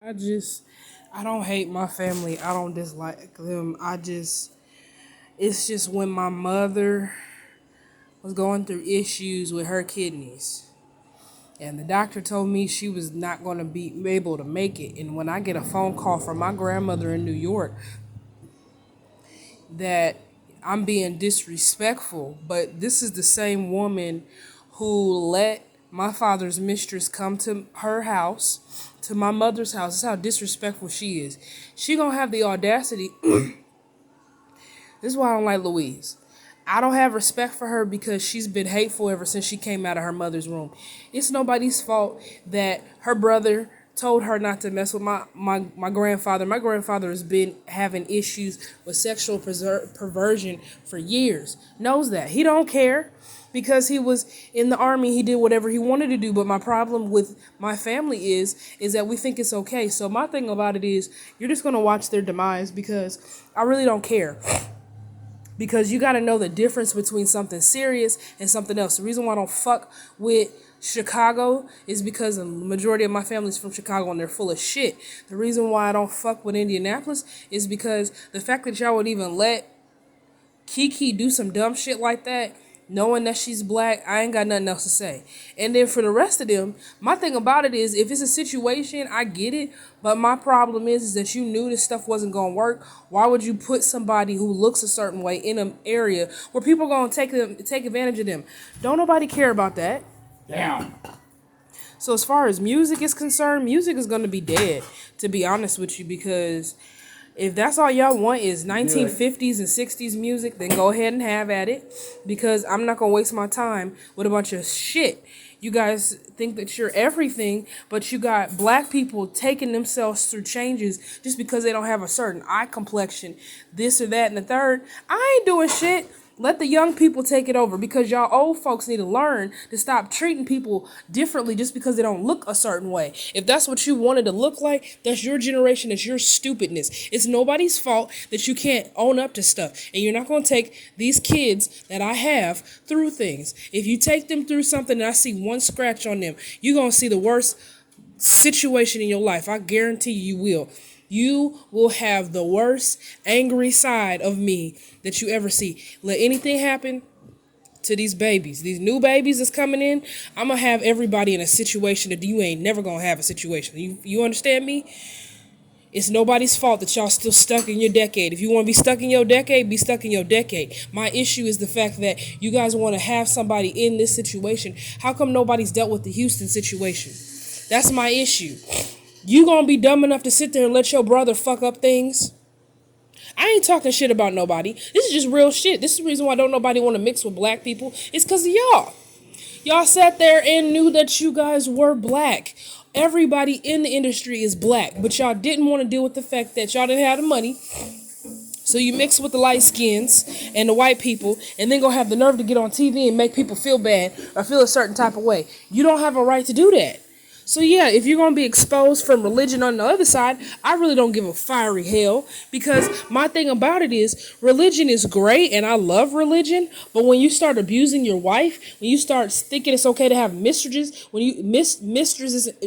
I don't hate my family. I don't dislike them. It's just when my mother was going through issues with her kidneys. And the doctor told me she was not going to be able to make it. And when I get a phone call from my grandmother in New York that I'm being disrespectful, but this is the same woman who let my father's mistress come to her house, to my mother's house. This is how disrespectful she is. She gonna have the audacity. This is why I don't like Louise. I don't have respect for her because she's been hateful ever since she came out of her mother's room. It's nobody's fault that her brother told her not to mess with my grandfather. My grandfather has been having issues with sexual perversion for years. Knows that. He don't care because he was in the army. He did whatever he wanted to do. But my problem with my family is that we think it's okay. So my thing about it is you're just going to watch their demise because I really don't care. Because you got to know the difference between something serious and something else. The reason why I don't fuck with Chicago is because the majority of my family is from Chicago and they're full of shit. The reason why I don't fuck with Indianapolis is because the fact that y'all would even let Kiki do some dumb shit like that, knowing that she's black, I ain't got nothing else to say. And then for the rest of them, my thing about it is, if it's a situation, I get it. But my problem is that you knew this stuff wasn't going to work. Why would you put somebody who looks a certain way in an area where people are going to take advantage of them? Don't nobody care about that. Damn. So as far as music is concerned, music is going to be dead, to be honest with you, because if that's all y'all want is 1950s and 60s music, then go ahead and have at it, because I'm not going to waste my time with a bunch of shit. You guys think that you're everything, but you got black people taking themselves through changes just because they don't have a certain eye complexion, this or that and the third. I ain't doing shit. Let the young people take it over, because y'all old folks need to learn to stop treating people differently just because they don't look a certain way. If that's what you wanted to look like, that's your generation, that's your stupidness. It's nobody's fault that you can't own up to stuff. And you're not going to take these kids that I have through things. If you take them through something and I see one scratch on them, you're going to see the worst situation in your life. I guarantee you will. You will have the worst angry side of me that you ever see. Let anything happen to these babies, these new babies that's coming in, I'm going to have everybody in a situation that you ain't never going to have a situation. You understand me? It's nobody's fault that y'all still stuck in your decade. If you want to be stuck in your decade, be stuck in your decade. My issue is the fact that you guys want to have somebody in this situation. How come nobody's dealt with the Houston situation? That's my issue. You gonna be dumb enough to sit there and let your brother fuck up things? I ain't talking shit about nobody. This is just real shit. This is the reason why don't nobody want to mix with black people. It's because of y'all. Y'all sat there and knew that you guys were black. Everybody in the industry is black, but y'all didn't want to deal with the fact that y'all didn't have the money. So you mix with the light skins and the white people, and then go have the nerve to get on TV and make people feel bad or feel a certain type of way. You don't have a right to do that. So yeah, if you're going to be exposed from religion on the other side, I really don't give a fiery hell, because my thing about it is religion is great and I love religion, but when you start abusing your wife, when you start thinking it's okay to have mistresses,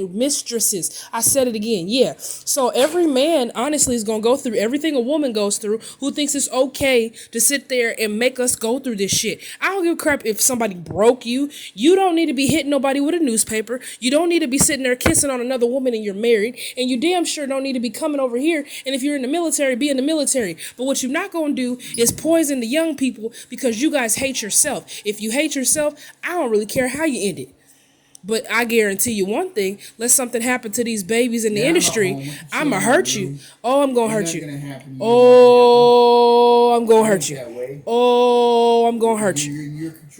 mistresses, I said it again, yeah. So every man honestly is going to go through everything a woman goes through who thinks it's okay to sit there and make us go through this shit. I don't give a crap if somebody broke you. You don't need to be hitting nobody with a newspaper. You don't need to be sitting there kissing on another woman and you're married, and you damn sure don't need to be coming over here, and if you're in the military, be in the military. But what you're not going to do is poison the young people because you guys hate yourself. If you hate yourself, I don't really care how you end it. But I guarantee you one thing, let something happen to these babies in the industry, I'ma hurt you. Oh, I'm gonna hurt you. Oh, I'm gonna hurt you. Oh, I'm gonna hurt you.